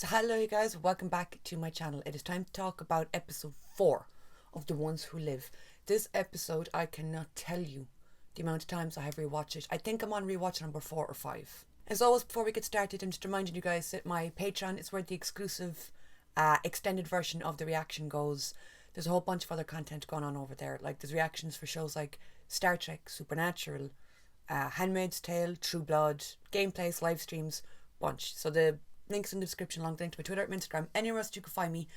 So hello you guys, welcome back to my channel. It is time to talk about episode 4 of The Ones Who Live. This episode, I cannot tell you the amount of times I have rewatched it. I think I'm on rewatch number 4 or 5. As always, before we get started, I'm just reminding you guys that my Patreon is where the exclusive extended version of the reaction goes. There's a whole bunch of other content going on over there. Like there's reactions for shows like Star Trek, Supernatural, Handmaid's Tale, True Blood, gameplays, live streams, bunch. So the links in the description, along the link to my Twitter and Instagram, anywhere else you can find me.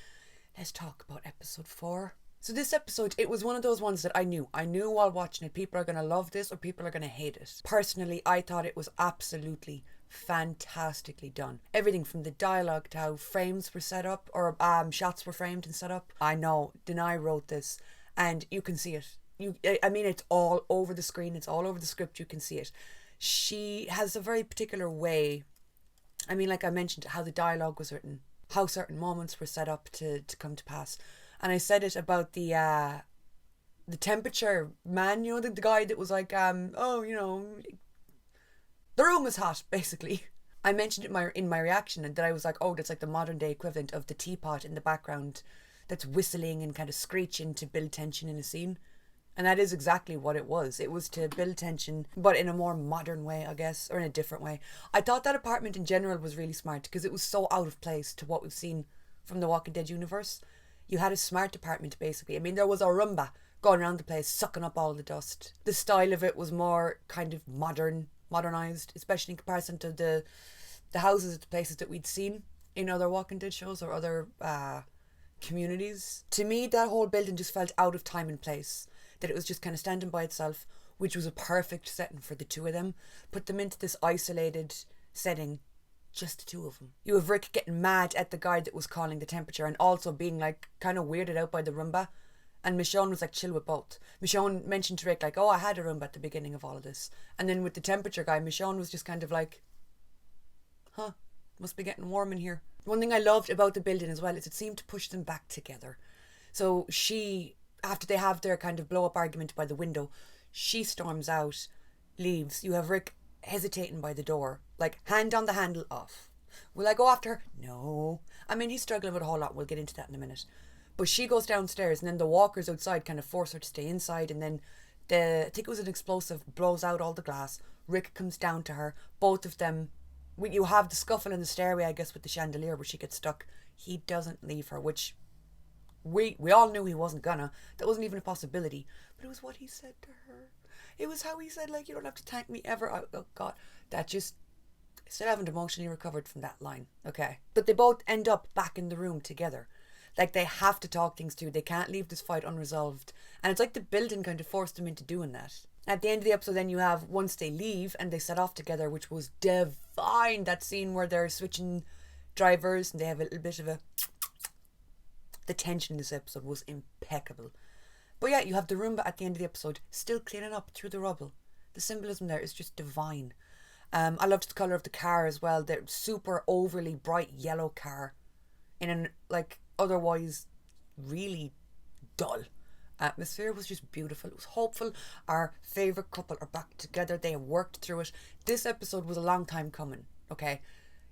Let's talk about episode 4. So this episode, it was one of those ones that I knew while watching it, people are going to love this or people are going to hate it. Personally, I thought it was absolutely fantastically done. Everything from the dialogue to how frames were set up, or shots were framed and set up. I know, Denai wrote this, and you can see it. I mean, it's all over the screen, it's all over the script, you can see it. She has a very particular way. I mean, like I mentioned, how the dialogue was written, how certain moments were set up to come to pass. And I said it about the temperature man, you know, the guy that was like, oh, you know, the room is hot, basically. I mentioned it in my reaction, and that I was like, oh, that's like the modern day equivalent of the teapot in the background that's whistling and kind of screeching to build tension in a scene. And that is exactly what it was. It was to build tension, but in a more modern way, I guess, or in a different way. I thought that apartment in general was really smart because it was so out of place to what we've seen from the Walking Dead universe. You had a smart apartment, basically. I mean, there was a Roomba going around the place, sucking up all the dust. The style of it was more kind of modernized, especially in comparison to the houses, the places that we'd seen in other Walking Dead shows or other communities. To me, that whole building just felt out of time and place. That it was just kind of standing by itself, which was a perfect setting for the two of them. Put them into this isolated setting, just the two of them. You have Rick getting mad at the guy that was calling the temperature and also being like kind of weirded out by the Roomba. And Michonne was like chill with both. Michonne mentioned to Rick like, oh, I had a Roomba at the beginning of all of this. And then with the temperature guy, Michonne was just kind of like, huh, must be getting warm in here. One thing I loved about the building as well is it seemed to push them back together. So after they have their kind of blow up argument by the window, she storms out, leaves. You have Rick hesitating by the door, like hand on the handle off. Will I go after her? No. I mean, he's struggling with a whole lot. We'll get into that in a minute. But she goes downstairs, and then the walkers outside kind of force her to stay inside, and then I think it was an explosive, blows out all the glass. Rick comes down to her. Both of them, you have the scuffle in the stairway, I guess, with the chandelier where she gets stuck. He doesn't leave her, which we all knew he wasn't gonna. That wasn't even a possibility. But it was what he said to her. It was how he said, like, you don't have to thank me ever. Oh God. That just, I still haven't emotionally recovered from that line. Okay. But they both end up back in the room together. Like, they have to talk things through. They can't leave this fight unresolved. And it's like the building kind of forced them into doing that. At the end of the episode, then you have once they leave and they set off together, which was divine. That scene where they're switching drivers and they have a little bit of a... The tension in this episode was impeccable. But yeah, you have the Roomba at the end of the episode still cleaning up through the rubble. The symbolism there is just divine. I loved the colour of the car as well. The super overly bright yellow car in an like otherwise really dull atmosphere was just beautiful. It was hopeful. Our favourite couple are back together. They have worked through it. This episode was a long time coming, okay?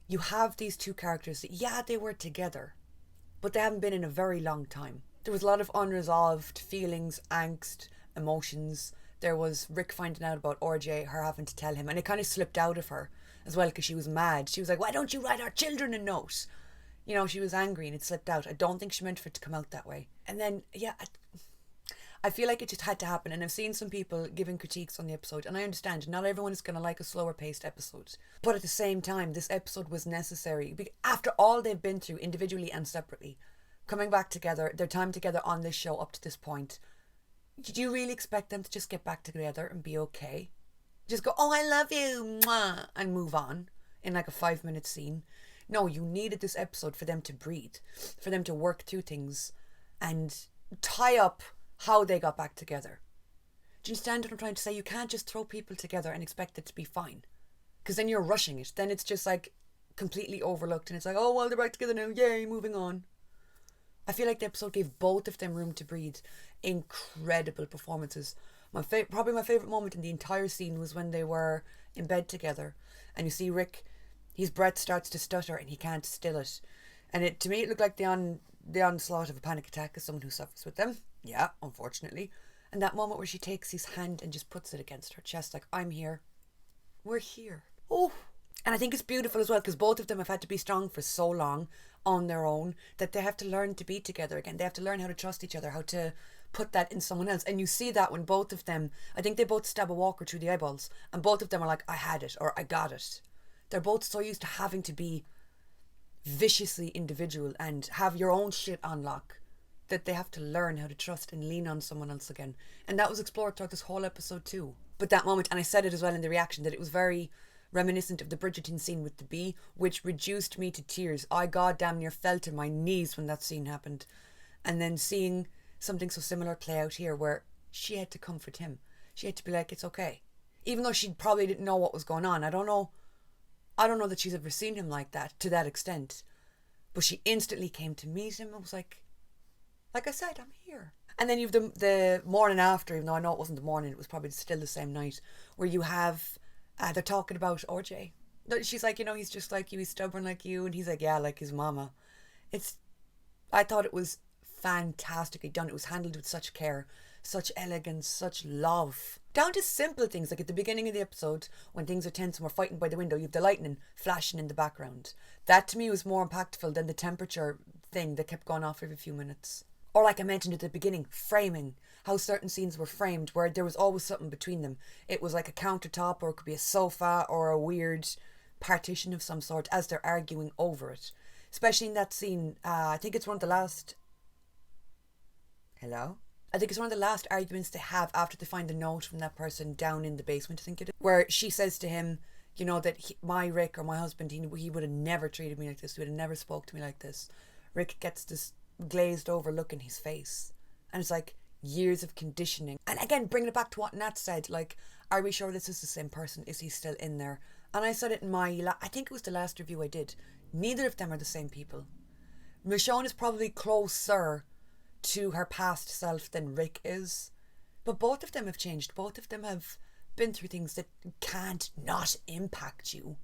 You have these two characters that, yeah, they were together, but they haven't been in a very long time. There was a lot of unresolved feelings, angst, emotions. There was Rick finding out about RJ, her having to tell him, and it kind of slipped out of her as well because she was mad. She was like, why don't you write our children a note? You know, she was angry and it slipped out. I don't think she meant for it to come out that way. And then, yeah, I feel like it just had to happen. And I've seen some people giving critiques on the episode, and I understand not everyone is going to like a slower paced episode. But at the same time, this episode was necessary. After all they've been through individually and separately, coming back together, their time together on this show up to this point, did you really expect them to just get back together and be okay? Just go, oh, I love you, mwah, and move on in like a 5-minute scene? No, you needed this episode for them to breathe, for them to work through things and tie up how they got back together. Do you understand what I'm trying to say? You can't just throw people together and expect it to be fine, because then you're rushing it. Then it's just like completely overlooked and it's like, oh, well, they're back together now, yay, moving on. I feel like the episode gave both of them room to breathe. Incredible performances. Probably my favourite moment in the entire scene was when they were in bed together and you see Rick, his breath starts to stutter and he can't still it. And to me, it looked like the onslaught of a panic attack as someone who suffers with them. Yeah, unfortunately. And that moment where she takes his hand and just puts it against her chest, like, I'm here. We're here. Oh. And I think it's beautiful as well, because both of them have had to be strong for so long on their own that they have to learn to be together again. They have to learn how to trust each other, how to put that in someone else. And you see that when both of them, I think they both stab a walker through the eyeballs, and both of them are like, I had it, or I got it. They're both so used to having to be viciously individual and have your own shit on lock that they have to learn how to trust and lean on someone else again. And that was explored throughout this whole episode too. But that moment, and I said it as well in the reaction, that it was very reminiscent of the Bridgerton scene with the bee, which reduced me to tears. I goddamn near fell to my knees when that scene happened. And then seeing something so similar play out here, where she had to comfort him. She had to be like, it's okay. Even though she probably didn't know what was going on. I don't know that she's ever seen him like that, to that extent. But she instantly came to meet him and was like I said, I'm here. And then you've the morning after, even though I know it wasn't the morning, it was probably still the same night, where you have, they're talking about RJ. She's like, he's just like you, he's stubborn like you. And he's like, yeah, like his mama. I thought it was fantastically done. It was handled with such care, such elegance, such love. Down to simple things, like at the beginning of the episode, when things are tense and we're fighting by the window, you have the lightning flashing in the background. That to me was more impactful than the temperature thing that kept going off every few minutes. Or like I mentioned at the beginning, framing. How certain scenes were framed, where there was always something between them. It was like a countertop, or it could be a sofa, or a weird partition of some sort as they're arguing over it. Especially in that scene, I think it's one of the last... Hello? I think it's one of the last arguments they have after they find the note from that person down in the basement, I think it is. Where she says to him, that my Rick, or my husband, he would have never treated me like this. He would have never spoke to me like this. Rick gets this glazed over look in his face. And it's like years of conditioning. And again, bringing it back to what Nat said, like, are we sure this is the same person? Is he still in there? And I said it in I think it was the last review I did. Neither of them are the same people. Michonne is probably closer to her past self than Rick is. But both of them have changed. Both of them have been through things that can't not impact you.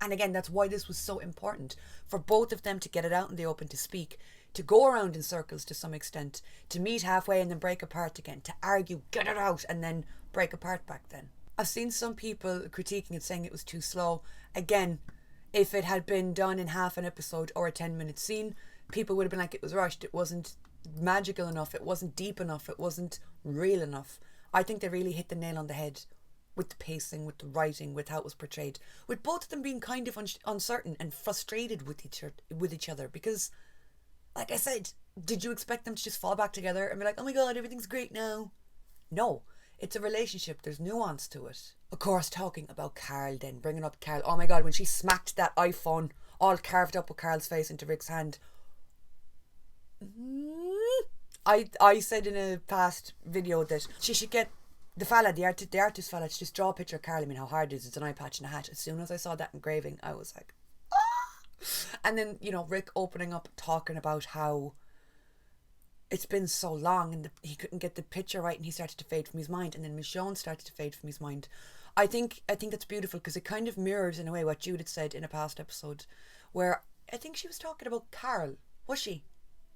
And again, that's why this was so important. For both of them to get it out in the open, to speak, to go around in circles to some extent, to meet halfway and then break apart again, to argue, get it out, and then break apart back then. I've seen some people critiquing it, saying it was too slow. Again, if it had been done in half an episode or a 10-minute scene, people would have been like, it was rushed, it wasn't magical enough, it wasn't deep enough, it wasn't real enough. I think they really hit the nail on the head with the pacing, with the writing, with how it was portrayed, with both of them being kind of uncertain and frustrated with each other, because, like I said, did you expect them to just fall back together and be like, oh my god, everything's great now? No, it's a relationship, there's nuance to it. Of course, talking about Carl then, bringing up Carl, oh my god, when she smacked that iPhone all carved up with Carl's face into Rick's hand, I said in a past video that she should get the artist fella, to just draw a picture of Carl. I mean, how hard it is, it's an eye patch and a hat. As soon as I saw that engraving, I was like, ah! And then, Rick opening up, talking about how it's been so long and he couldn't get the picture right, and he started to fade from his mind, and then Michonne started to fade from his mind. I think that's beautiful, because it kind of mirrors in a way what Judith said in a past episode, where I think she was talking about Carl. Was she?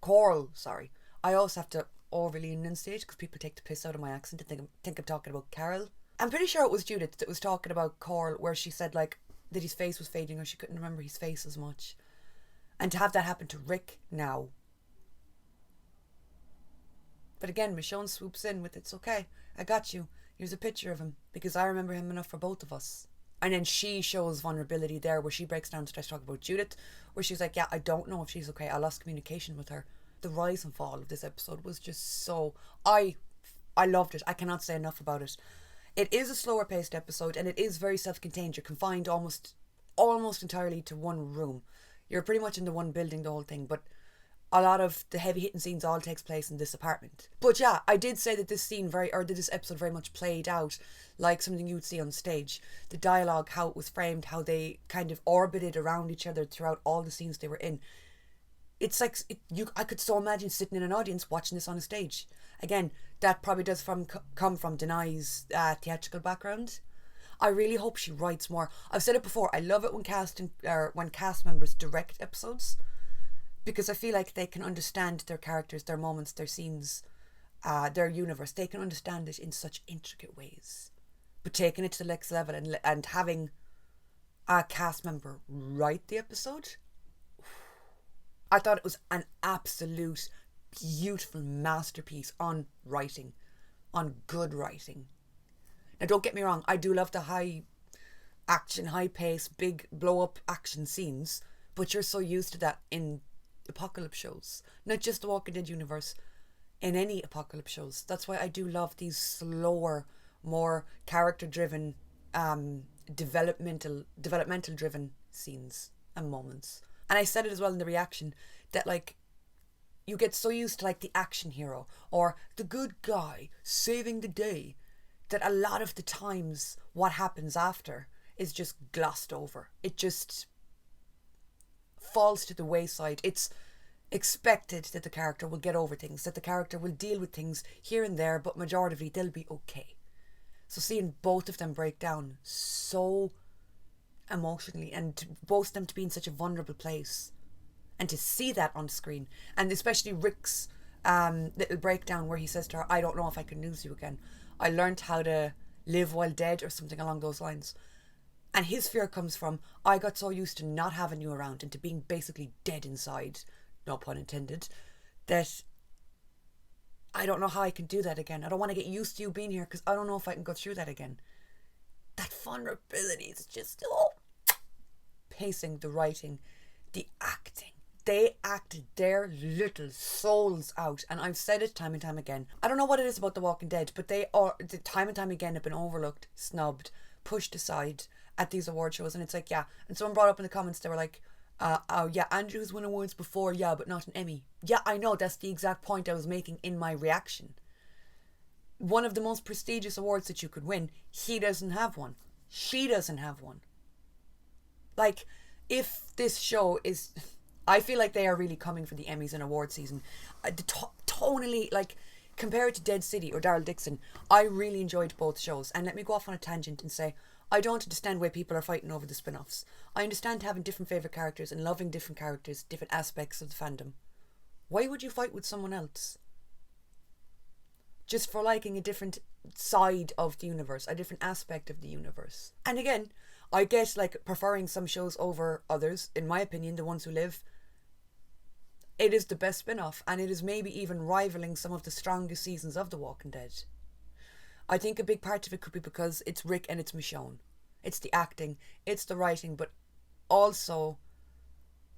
Coral, sorry. I also have to overly enunciate because people take the piss out of my accent and think I'm talking about Carol. I'm pretty sure it was Judith that was talking about Coral, where she said like that his face was fading, or she couldn't remember his face as much. And to have that happen to Rick now. But again, Michonne swoops in with, it's okay, I got you. Here's a picture of him, because I remember him enough for both of us. And then she shows vulnerability there, where she breaks down to talk about Judith, where she's like, yeah, I don't know if she's okay. I lost communication with her. The rise and fall of this episode was just so... I loved it. I cannot say enough about it. It is a slower paced episode, and it is very self-contained. You're confined almost entirely to one room. You're pretty much in the one building, the whole thing, but a lot of the heavy hitting scenes all takes place in this apartment. But yeah, I did say that this episode very much played out like something you would see on stage. The dialogue, how it was framed, how they kind of orbited around each other throughout all the scenes they were in. It's like, I could so imagine sitting in an audience watching this on a stage. Again, that probably does come from Denai's theatrical background. I really hope she writes more. I've said it before, I love it when cast members direct episodes. because I feel like they can understand their characters, their moments, their scenes, their universe. They can understand it in such intricate ways. But taking it to the next level and having a cast member write the episode, I thought it was an absolute beautiful masterpiece on writing, on good writing. Now, don't get me wrong, I do love the high action, high pace, big blow up action scenes, but you're so used to that in apocalypse shows, not just the Walking Dead universe, in any apocalypse shows. That's why I do love these slower, more character driven, developmental driven scenes and moments. And I said it as well in the reaction that, like, you get so used to, like, the action hero or the good guy saving the day, that a lot of the times what happens after is just glossed over. It just falls to the wayside. It's expected that the character will get over things, that the character will deal with things here and there, but majoritively they'll be okay. So seeing both of them break down so emotionally, and both of them to be in such a vulnerable place, and to see that on screen, and especially Rick's little breakdown where he says to her, I don't know if I can lose you again. I learned how to live while dead, or something along those lines. And his fear comes from, I got so used to not having you around and to being basically dead inside, no pun intended, that I don't know how I can do that again. I don't want to get used to you being here because I don't know if I can go through that again. That vulnerability is just, pacing, the writing, the acting. They acted their little souls out, and I've said it time and time again. I don't know what it is about The Walking Dead, but they are, time and time again, have been overlooked, snubbed, pushed aside at these award shows. And it's like, yeah, and someone brought up in the comments, they were like, oh yeah, Andrew's won awards before, yeah, but not an Emmy. Yeah, I know, that's the exact point I was making in my reaction. One of the most prestigious awards that you could win, he doesn't have one. She doesn't have one. Like, if this show is, I feel like they are really coming for the Emmys and award season. Tonally, like, compared to Dead City or Daryl Dixon, I really enjoyed both shows. And let me go off on a tangent and say, I don't understand why people are fighting over the spin-offs. I understand having different favourite characters and loving different characters, different aspects of the fandom. Why would you fight with someone else? Just for liking a different side of the universe, a different aspect of the universe. And again, I get, like, preferring some shows over others. In my opinion, The Ones Who Live, it is the best spin-off, and it is maybe even rivaling some of the strongest seasons of The Walking Dead. I think a big part of it could be because it's Rick and it's Michonne. It's the acting, it's the writing, but also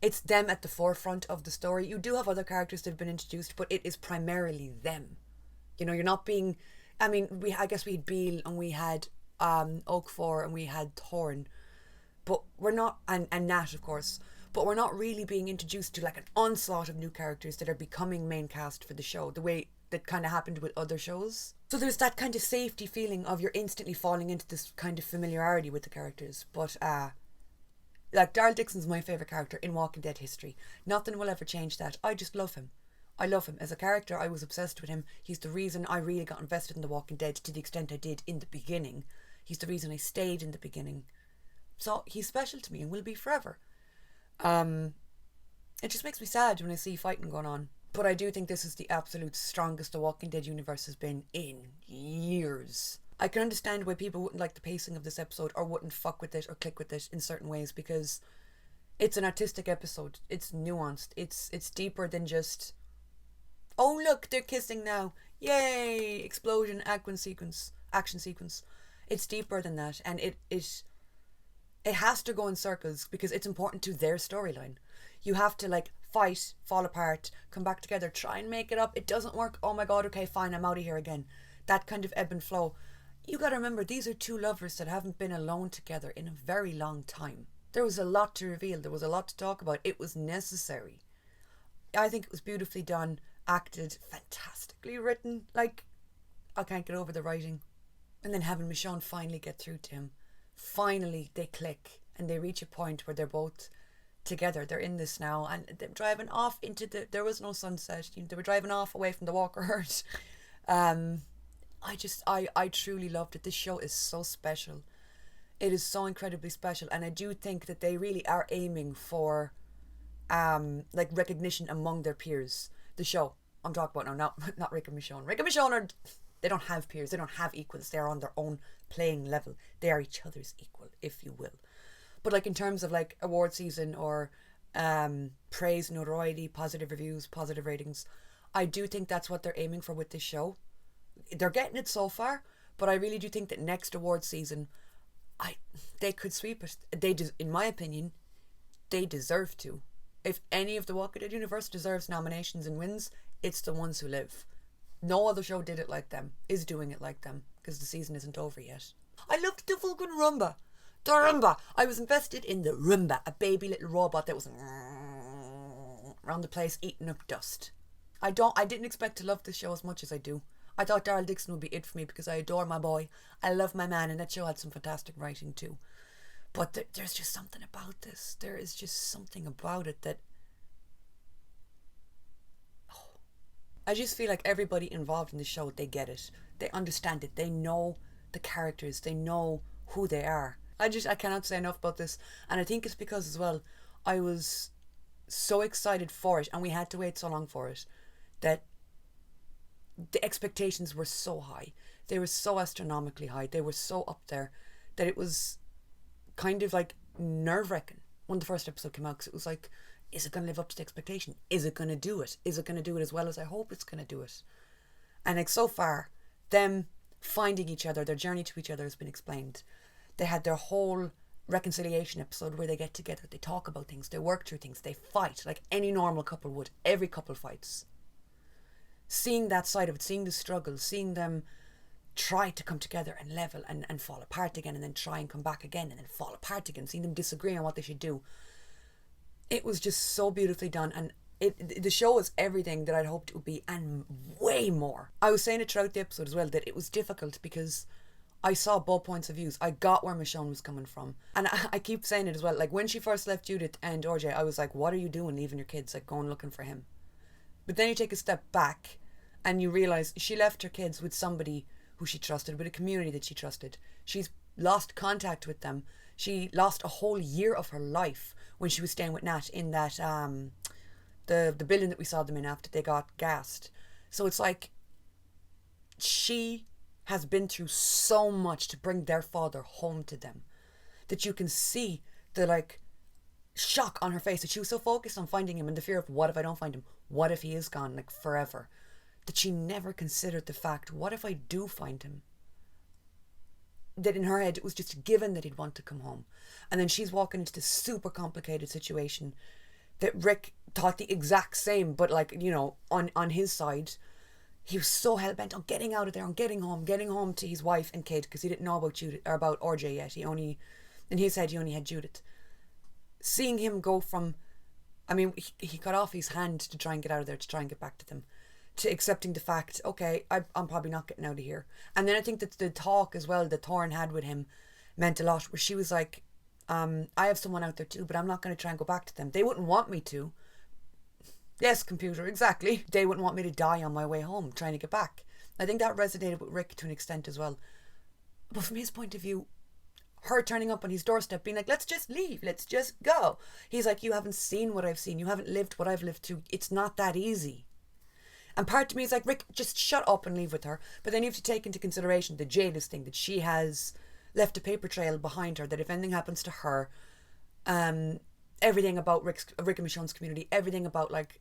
it's them at the forefront of the story. You do have other characters that have been introduced, but it is primarily them. You know, you're not being, I mean, I guess we had Beale and we had Oakfor and we had Thorne, but we're not, and Nat, of course, but we're not really being introduced to, like, an onslaught of new characters that are becoming main cast for the show, the way that kind of happened with other shows. So there's that kind of safety feeling of you're instantly falling into this kind of familiarity with the characters. But like, Daryl Dixon's my favourite character in Walking Dead history. Nothing will ever change that. I just love him. I love him. As a character, I was obsessed with him. He's the reason I really got invested in The Walking Dead to the extent I did in the beginning. He's the reason I stayed in the beginning. So he's special to me and will be forever. It just makes me sad when I see fighting going on. But I do think this is the absolute strongest The Walking Dead universe has been in years. I can understand why people wouldn't like the pacing of this episode or wouldn't fuck with it or click with it in certain ways, because it's an artistic episode. It's nuanced. It's deeper than just, oh look, they're kissing now, yay, explosion, action sequence. It's deeper than that, and it has to go in circles because it's important to their storyline. You have to, like, fight, fall apart, come back together, try and make it up. It doesn't work. Oh my god, okay, fine, I'm out of here again. That kind of ebb and flow. You gotta remember, these are two lovers that haven't been alone together in a very long time. There was a lot to reveal. There was a lot to talk about. It was necessary. I think it was beautifully done, acted, fantastically written. Like, I can't get over the writing. And then having Michonne finally get through to him. Finally, they click and they reach a point where they're both together. They're in this now, and they're driving off into there was no sunset. They were driving off away from the Walker herd. I truly loved it. This show is so special. It is so incredibly special, and I do think that they really are aiming for like recognition among their peers. The show I'm talking about now, not Rick and Michonne. Rick and Michonne they don't have peers, they don't have equals, they're on their own playing level. They are each other's equal, if you will. But like in terms of like award season or praise, notoriety, positive reviews, positive ratings, I do think that's what they're aiming for with this show. They're getting it so far, but I really do think that next award season, they could sweep it. In my opinion, they deserve to. If any of the Walking Dead universe deserves nominations and wins, it's The Ones Who Live. No other show did it like them, is doing it like them, because the season isn't over yet. I loved the fucking Roomba. The Roomba. I was invested in the Roomba, a baby little robot that was around the place eating up dust. I didn't expect to love this show as much as I do. I thought Daryl Dixon would be it for me because I adore my boy. I love my man, and that show had some fantastic writing too. But there's just something about this. There is just something about it that... I just feel like everybody involved in the show, they get it. They understand it. They know the characters. They know who they are. I cannot say enough about this. And I think it's because as well, I was so excited for it, and we had to wait so long for it, that the expectations were so high. They were so astronomically high. They were so up there that it was kind of like nerve-wracking when the first episode came out, because it was like, is it going to live up to the expectation? Is it going to do it? Is it going to do it as well as I hope it's going to do it? And like so far, them finding each other, their journey to each other has been explained. They had their whole reconciliation episode where they get together, they talk about things, they work through things, they fight like any normal couple would. Every couple fights. Seeing that side of it, seeing the struggle, seeing them try to come together and level and fall apart again, and then try and come back again and then fall apart again, seeing them disagree on what they should do. It was just so beautifully done, and the show is everything that I'd hoped it would be and way more. I was saying it throughout the episode as well that it was difficult because I saw both points of views. I got where Michonne was coming from, and I keep saying it as well. Like when she first left Judith and RJ, I was like, what are you doing leaving your kids, like going looking for him? But then you take a step back and you realise she left her kids with somebody who she trusted, with a community that she trusted. She's lost contact with them. She lost a whole year of her life when she was staying with Nat in that the building that we saw them in after they got gassed. So it's like she has been through so much to bring their father home to them, that you can see the like shock on her face, that she was so focused on finding him and the fear of, what if I don't find him? What if he is gone like forever? That she never considered the fact, what if I do find him? That in her head it was just a given that he'd want to come home. And then she's walking into this super complicated situation that Rick thought the exact same, but like, you know, on his side, he was so hell-bent on getting out of there, on getting home to his wife and kid, because he didn't know about Judith, or about RJ yet. He only, in his head, he only had Judith. Seeing him go from, I mean, he cut off his hand to try and get out of there, to try and get back to them, to accepting the fact, okay, I'm probably not getting out of here. And then I think that the talk as well that Thorne had with him meant a lot, where she was like, I have someone out there too, but I'm not going to try and go back to them. They wouldn't want me to. Yes, computer, exactly. They wouldn't want me to die on my way home trying to get back. I think that resonated with Rick to an extent as well. But from his point of view, her turning up on his doorstep being like, let's just leave, let's just go. He's like, you haven't seen what I've seen. You haven't lived what I've lived too. It's not that easy. And part of me is like, Rick, just shut up and leave with her. But then you have to take into consideration the Jadis thing, that she has left a paper trail behind her, that if anything happens to her, everything about Rick and Michonne's community, everything about like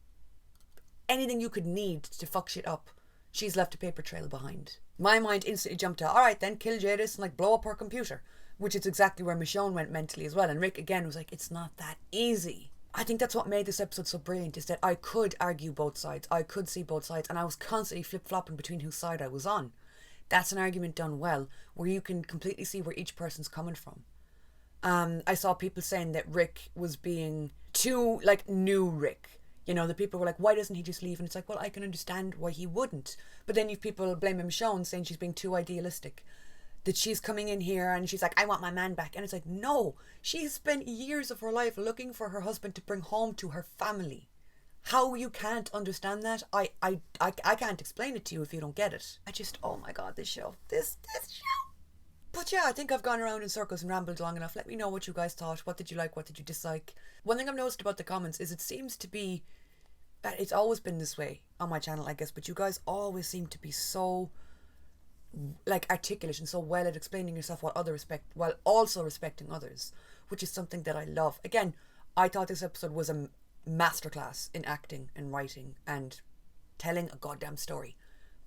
anything you could need to fuck shit up, she's left a paper trail behind. My mind instantly jumped to, alright then, kill Jadis and like blow up her computer, which is exactly where Michonne went mentally as well. And Rick again was like, it's not that easy. I think that's what made this episode so brilliant, is that I could argue both sides. I could see both sides, and I was constantly flip-flopping between whose side I was on. That's an argument done well, where you can completely see where each person's coming from. I saw people saying that Rick was being too, like, new Rick. You know, the people were like, why doesn't he just leave? And it's like, well, I can understand why he wouldn't. But then you've people blaming Michonne, saying she's being too idealistic. That she's coming in here and she's like, I want my man back. And it's like, no, she has spent years of her life looking for her husband to bring home to her family. How you can't understand that, I can't explain it to you if you don't get it. I just, oh my God, this show. This show. But yeah, I think I've gone around in circles and rambled long enough. Let me know what you guys thought. What did you like? What did you dislike? One thing I've noticed about the comments is it seems to be that it's always been this way on my channel, I guess, but you guys always seem to be so like articulate and so well at explaining yourself while also respecting others, which is something that I love. Again, I thought this episode was a masterclass in acting and writing and telling a goddamn story.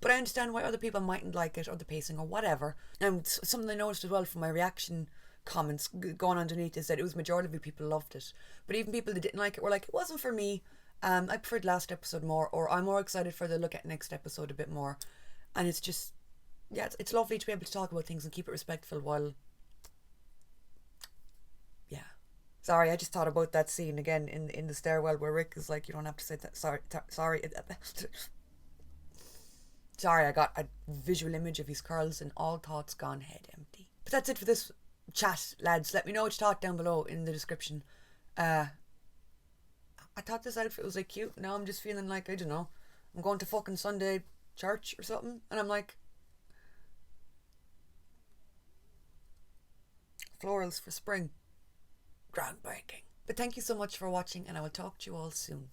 But I understand why other people mightn't like it or the pacing or whatever. And something I noticed as well from my reaction comments going underneath is that it was majority of people loved it. But even people that didn't like it were like, it wasn't for me. I preferred last episode more, or I'm more excited for the look at next episode a bit more. And it's just, yeah, it's lovely to be able to talk about things and keep it respectful while, yeah. Sorry, I just thought about that scene again in the stairwell where Rick is like, you don't have to say that. Sorry. Sorry, I got a visual image of his curls and all thoughts gone head empty. But that's it for this chat, lads. Let me know what you thought down below in the description. I thought this outfit was like cute. Now I'm just feeling like, I don't know, I'm going to fucking Sunday church or something. And I'm like, florals for spring. Groundbreaking. But thank you so much for watching, and I will talk to you all soon.